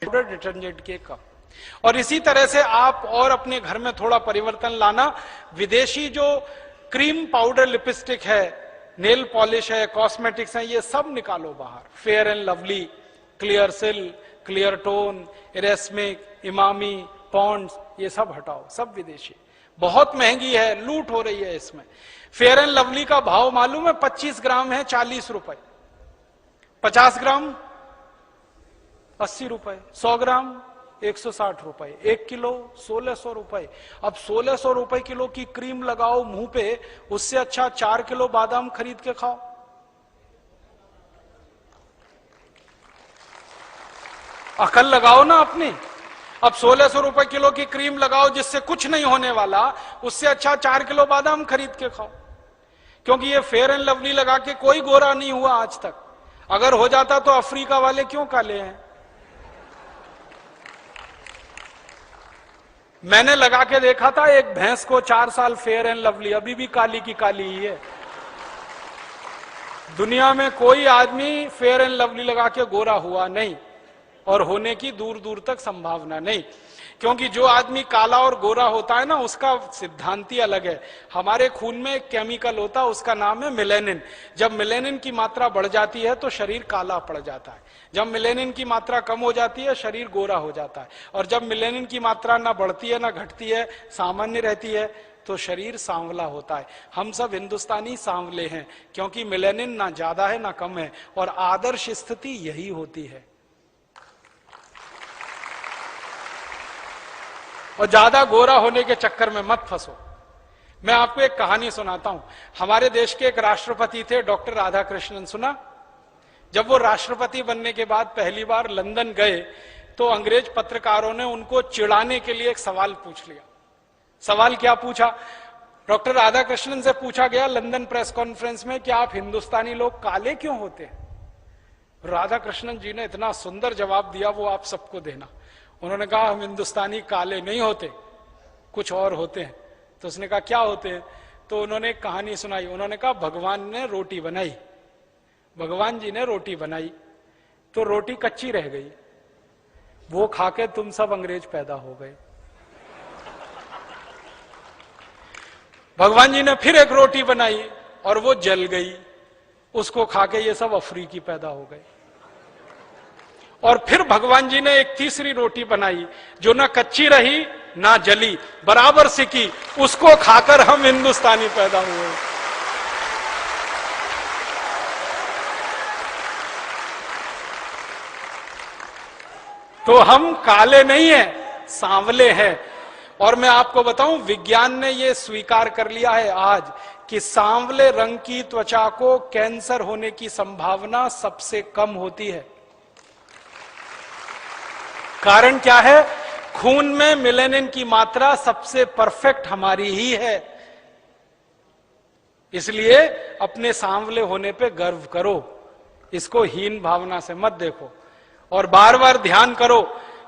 Powder detergent के cup. और इसी तरह से आप और अपने घर में थोड़ा परिवर्तन लाना। विदेशी जो क्रीम पाउडर लिपस्टिक है, नेल पॉलिश है, कॉस्मेटिक्स है, ये सब निकालो बाहर। फेयर एंड लवली, क्लियर सिल, क्लियर टोन, इरेस्मिक, इमामी, पॉन्ड्स, ये सब हटाओ, सब विदेशी। बहुत महंगी है, लूट हो रही है इसमें। फेयर एंड लवली का भाव मालूम है? 25 ग्राम है 40 रुपए, 50 ग्राम 80 रुपए, 100 ग्राम 160 रुपए, 1 किलो 1600 रुपए। अब 1600 रुपए किलो की क्रीम लगाओ मुंह पे, उससे अच्छा 4 किलो बादाम खरीद के खाओ। अकल लगाओ ना अपनी। अब 1600 रुपए किलो की क्रीम लगाओ जिससे कुछ नहीं होने वाला, उससे अच्छा 4 किलो बादाम खरीद के खाओ। क्योंकि ये फेयर एंड लवली लगा के कोई गोरा नहीं हुआ आज तक। अगर हो जाता तो अफ्रीका वाले क्यों काले हैं? मैंने लगा के देखा था एक भैंस को 4 साल, फेयर एंड लवली, अभी भी काली की काली ही है। दुनिया में कोई आदमी फेयर एंड लवली लगा के गोरा हुआ नहीं, और होने की दूर दूर तक संभावना नहीं। क्योंकि जो आदमी काला और गोरा होता है ना, उसका सिद्धांत ही अलग है। हमारे खून में एक केमिकल होता है, उसका नाम है मेलेनिन। जब मेलेनिन की मात्रा बढ़ जाती है तो शरीर काला पड़ जाता है। जब मेलेनिन की मात्रा कम हो जाती है, शरीर गोरा हो जाता है। और जब मेलेनिन की मात्रा ना बढ़ती है ना घटती है, सामान्य रहती है, तो शरीर सांवला होता है। हम सब हिंदुस्तानी सांवले हैं, क्योंकि मेलेनिन ना ज्यादा है ना कम है। और आदर्श स्थिति यही होती है। और ज्यादा गोरा होने के चक्कर में मत फंसो। मैं आपको एक कहानी सुनाता हूं। हमारे देश के एक राष्ट्रपति थे, डॉक्टर राधाकृष्णन, सुना? जब वो राष्ट्रपति बनने के बाद पहली बार लंदन गए तो अंग्रेज पत्रकारों ने उनको चिढ़ाने के लिए एक सवाल पूछ लिया। सवाल क्या पूछा? डॉक्टर राधाकृष्णन से पूछा गया लंदन प्रेस कॉन्फ्रेंस में कि आप हिंदुस्तानी लोग काले क्यों होते हैं? राधाकृष्णन जी ने इतना सुंदर जवाब दिया, वो आप सबको देना। उन्होंने कहा हम हिंदुस्तानी काले नहीं होते, कुछ और होते हैं। तो उसने कहा क्या होते हैं? तो उन्होंने एक कहानी सुनाई। उन्होंने कहा भगवान ने रोटी बनाई, भगवान जी ने रोटी बनाई तो रोटी कच्ची रह गई, वो खाके तुम सब अंग्रेज पैदा हो गए। भगवान जी ने फिर एक रोटी बनाई और वो जल गई, उसको खाके ये सब अफ्रीकी पैदा हो गए। और फिर भगवान जी ने एक तीसरी रोटी बनाई जो ना कच्ची रही ना जली, बराबर सिकी, उसको खाकर हम हिंदुस्तानी पैदा हुए। तो हम काले नहीं हैं, सांवले हैं। और मैं आपको बताऊं, विज्ञान ने यह स्वीकार कर लिया है आज कि सांवले रंग की त्वचा को कैंसर होने की संभावना सबसे कम होती है। कारण क्या है? खून में मेलेनिन की मात्रा सबसे परफेक्ट हमारी ही है। इसलिए अपने सांवले होने पे गर्व करो, इसको हीन भावना से मत देखो। और बार बार ध्यान करो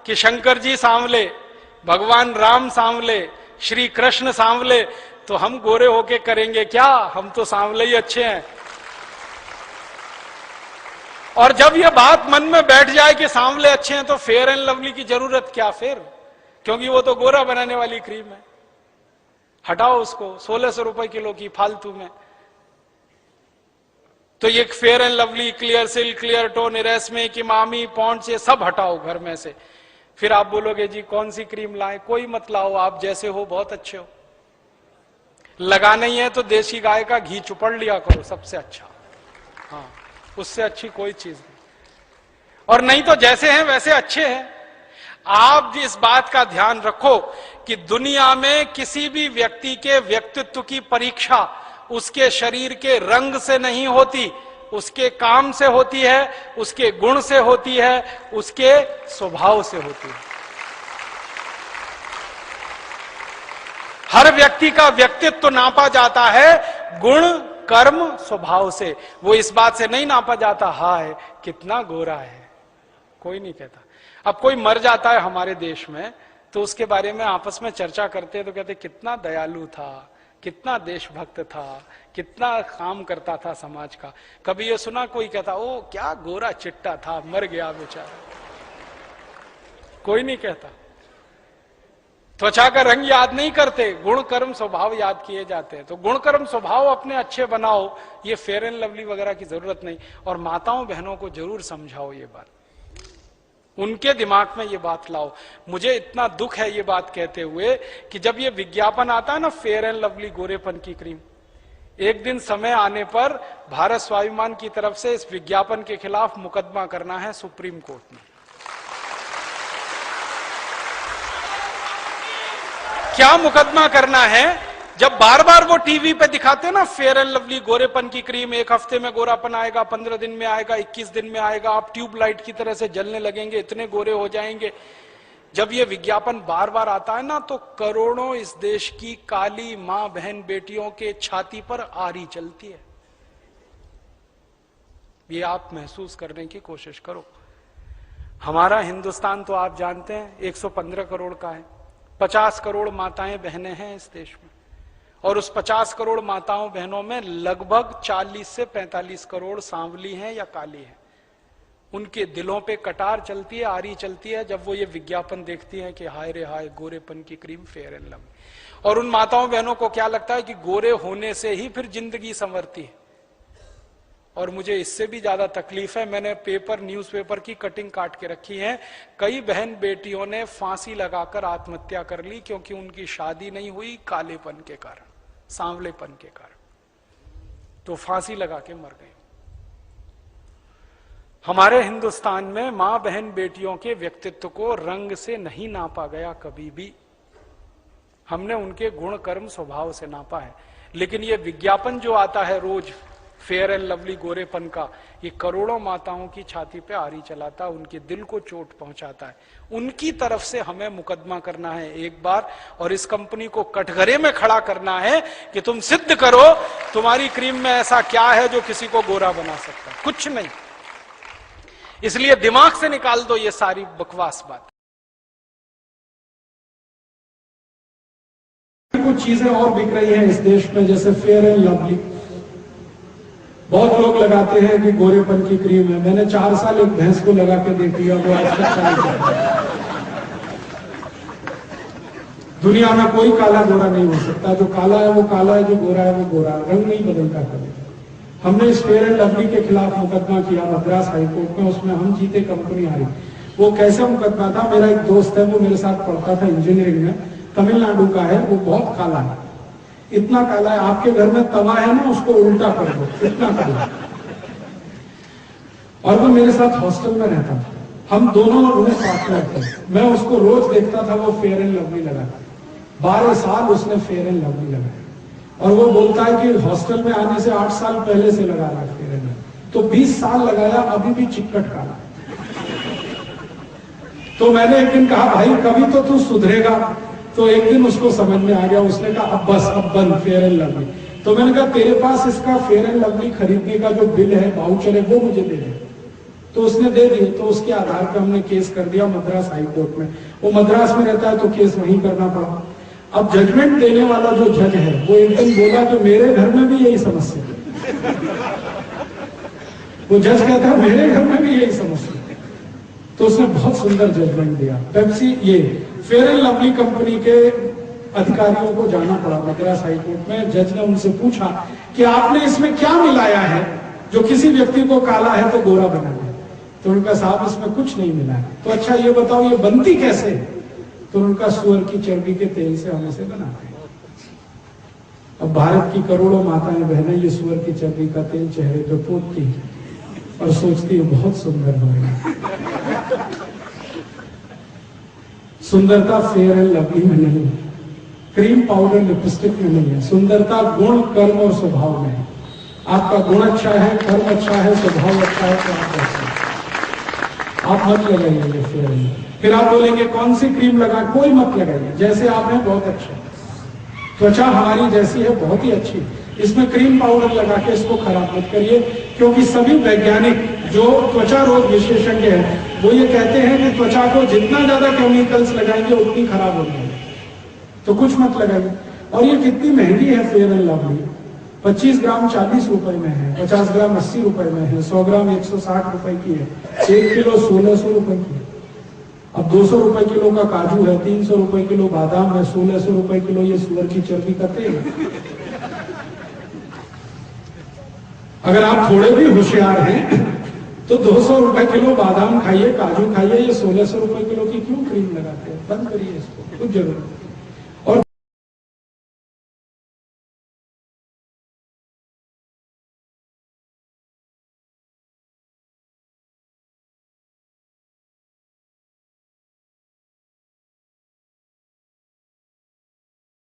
कि शंकर जी सांवले, भगवान राम सांवले, श्री कृष्ण सांवले, तो हम गोरे होके करेंगे क्या? हम तो सांवले ही अच्छे हैं। और जब यह बात मन में बैठ जाए कि सांवले अच्छे हैं, तो फेयर एंड लवली की जरूरत क्या फिर? क्योंकि वो तो गोरा बनाने वाली क्रीम है। हटाओ उसको, 1600 रुपए किलो की फालतू में। तो ये फेयर एंड लवली, क्लियर सिल, क्लियर टोन, इरेस्मिक, इमामी, पॉन्ड्स, ये सब हटाओ घर में से। फिर आप बोलोगे जी कौन सी क्रीम लाए? कोई मत लाओ, आप जैसे हो बहुत अच्छे हो। लगा नहीं है तो देसी गाय का घी चुपड़ लिया करो, सबसे अच्छा। हाँ, उससे अच्छी कोई चीज नहीं। और नहीं तो जैसे हैं वैसे अच्छे हैं। आप इस बात का ध्यान रखो कि दुनिया में किसी भी व्यक्ति के व्यक्तित्व की परीक्षा उसके शरीर के रंग से नहीं होती, उसके काम से होती है, उसके गुण से होती है, उसके स्वभाव से होती है। हर व्यक्ति का व्यक्तित्व नापा जाता है गुण, कर्म, स्वभाव से। वो इस बात से नहीं नापा जाता हाय कितना गोरा है, कोई नहीं कहता। अब कोई मर जाता है हमारे देश में तो उसके बारे में आपस में चर्चा करते हैं तो कहते कितना दयालु था, कितना देशभक्त था, कितना काम करता था समाज का। कभी ये सुना कोई कहता ओ क्या गोरा चिट्टा था, मर गया बेचारा। कोई नहीं कहता। त्वचा का रंग याद नहीं करते, गुण कर्म स्वभाव याद किए जाते हैं। तो गुण कर्म स्वभाव अपने अच्छे बनाओ, ये फेयर एंड लवली वगैरह की जरूरत नहीं। और माताओं बहनों को जरूर समझाओ ये बात, उनके दिमाग में ये बात लाओ। मुझे इतना दुख है ये बात कहते हुए कि जब ये विज्ञापन आता है ना फेयर एंड लवली गोरेपन की क्रीम, एक दिन समय आने पर भारत स्वाभिमान की तरफ से इस विज्ञापन के खिलाफ मुकदमा करना है सुप्रीम कोर्ट में। क्या मुकदमा करना है? जब बार बार वो टीवी पे दिखाते हैं ना फेयर एंड लवली गोरेपन की क्रीम, एक हफ्ते में गोरापन आएगा, 15 दिन में आएगा, 21 दिन में आएगा, आप ट्यूबलाइट की तरह से जलने लगेंगे, इतने गोरे हो जाएंगे। जब ये विज्ञापन बार बार आता है ना, तो करोड़ों इस देश की काली मां बहन बेटियों के छाती पर आरी चलती है। ये आप महसूस करने की कोशिश करो। हमारा हिंदुस्तान तो आप जानते हैं 115 करोड़ का है, 50 करोड़ माताएं बहनें हैं इस देश में, और उस 50 करोड़ माताओं बहनों में लगभग 40 से 45 करोड़ सांवली हैं या काली हैं। उनके दिलों पे कटार चलती है, आरी चलती है जब वो ये विज्ञापन देखती हैं कि हाय रे हाय गोरेपन की क्रीम फेयर एंड लवली। और उन माताओं बहनों को क्या लगता है कि गोरे होने से ही फिर जिंदगी संवरती है। और मुझे इससे भी ज्यादा तकलीफ है, मैंने न्यूज़पेपर की कटिंग काट के रखी है, कई बहन बेटियों ने फांसी लगाकर आत्महत्या कर ली क्योंकि उनकी शादी नहीं हुई कालेपन के कारण, सांवलेपन के कारण, तो फांसी लगा के मर गई। हमारे हिंदुस्तान में मां बहन बेटियों के व्यक्तित्व को रंग से नहीं नापा गया कभी भी, हमने उनके गुण कर्म स्वभाव से नापा है। लेकिन ये विज्ञापन जो आता है रोज फेयर एंड लवली गोरेपन का, ये करोड़ों माताओं की छाती पे आरी चलाता है, उनके दिल को चोट पहुंचाता है। उनकी तरफ से हमें मुकदमा करना है एक बार, और इस कंपनी को कटघरे में खड़ा करना है कि तुम सिद्ध करो तुम्हारी क्रीम में ऐसा क्या है जो किसी को गोरा बना सकता है। कुछ नहीं। इसलिए दिमाग से निकाल दो ये सारी बकवास बात। कुछ चीजें और बिक रही हैं इस देश में, जैसे फेयर एंड लवली। बहुत लोग लगाते हैं कि गोरेपन की क्रीम है। मैंने 4 साल एक भैंस को लगा के देख लिया, वो आज तक नहीं करता। दुनिया में कोई काला गोरा नहीं हो सकता, जो काला है वो काला है, जो गोरा है वो गोरा है, रंग नहीं बदलता कभी। हमने इस फेयर एंड लवली के खिलाफ मुकदमा किया मद्रास हाईकोर्ट में, उसमें हम जीते, कंपनी हारी। वो कैसे मुकदमा था? मेरा एक दोस्त है, वो मेरे साथ पढ़ता था इंजीनियरिंग में, तमिलनाडु का है, वो बहुत काला है, इतना काला है आपके घर में तवा है ना उसको उल्टा कर दो, इतना काला। और वो मेरे साथ हॉस्टल में रहता था, हम दोनों रूम पार्टनर थे। मैं उसको रोज देखता था वो फेयर एंड लवली लगाता, 12 साल उसने फेयर एंड लवली लगाया। और वो बोलता है कि हॉस्टल में आने से 8 साल पहले से लगा रहा फेयर एंड लवली, तो 20 साल लगाया, अभी भी चिक्कट काला। तो मैंने एक दिन कहा भाई कभी तो तू सुधरेगा। तो एक दिन उसको समझ में आ गया, उसने कहा अब बस, अब बंद फेयर एंड लवली। तो मैंने कहा तेरे पास इसका फेयर एंड लवली खरीदने का जो बिल है, वाउचर है, वो मुझे दे दे। तो उसने दे दिए। तो उसके आधार पर हमने केस कर दिया मद्रास हाईकोर्ट में। वो मद्रास में रहता है तो केस वहीं करना पड़ा। अब जजमेंट देने वाला जो जज है वो एक दिन बोला कि मेरे घर में भी यही समस्या है। वो जज कहता है मेरे घर में भी यही समस्या है। तो उसने बहुत सुंदर जजमेंट दिया। पेप्सी, ये फेयर एंड लवली कंपनी के अधिकारियों को जाना पड़ा मद्रास हाईकोर्ट में। जज ने उनसे पूछा कि आपने इसमें क्या मिलाया है जो किसी व्यक्ति को काला है तो गोरा बना दिया? तो उनका साहब इसमें कुछ नहीं मिला है। तो अच्छा ये बताओ ये बनती कैसे? तो उनका सुअर की चर्बी के तेल से हम इसे बनाते हैं। अब भारत की करोड़ों माताएं बहनें ये सुअर की चर्बी का तेल चेहरे पे पोतती है और सोचती है बहुत सुंदर होगा। सुंदरता फेयर एंड लवली में नहीं, क्रीम पाउडर लिपस्टिक में नहीं है। सुंदरता गुण कर्म और स्वभाव में है। आपका गुण अच्छा है, कर्म अच्छा है, स्वभाव अच्छा है तो आप अच्छा है। आप मत लगाइए फेयर एंड। फिर आप बोलेंगे कौन सी क्रीम लगा? कोई मत लगाइए, जैसे आप हैं बहुत अच्छा। त्वचा हमारी जैसी है बहुत ही अच्छी, इसमें क्रीम पाउडर लगा के इसको खराब मत करिए। क्योंकि सभी वैज्ञानिक जो त्वचा रोग विशेषज्ञ हैं वो ये कहते हैं कि त्वचा को जितना ज्यादा केमिकल्स लगाएंगे उतनी खराब होगी, तो कुछ मत लगाइए। और ये कितनी महंगी है फेयर एंड लवली? 25 ग्राम 40 रुपए में है, 50 ग्राम 80 रुपए में है, 100 ग्राम 160 रुपए की है, 1 किलो 1600 रुपए की है। अब 200 रुपए किलो का काजू है, 300 रुपए किलो बादाम है, 1600 रुपए किलो ये सुअर की चर्बी का तेल है। अगर आप थोड़े भी होशियार हैं तो 200 रुपए किलो बादाम खाइए, काजू खाइए, ये 1600 रुपए किलो की क्यों क्रीम लगाते हैं? बंद करिए इसको, कुछ जरूरत नहीं।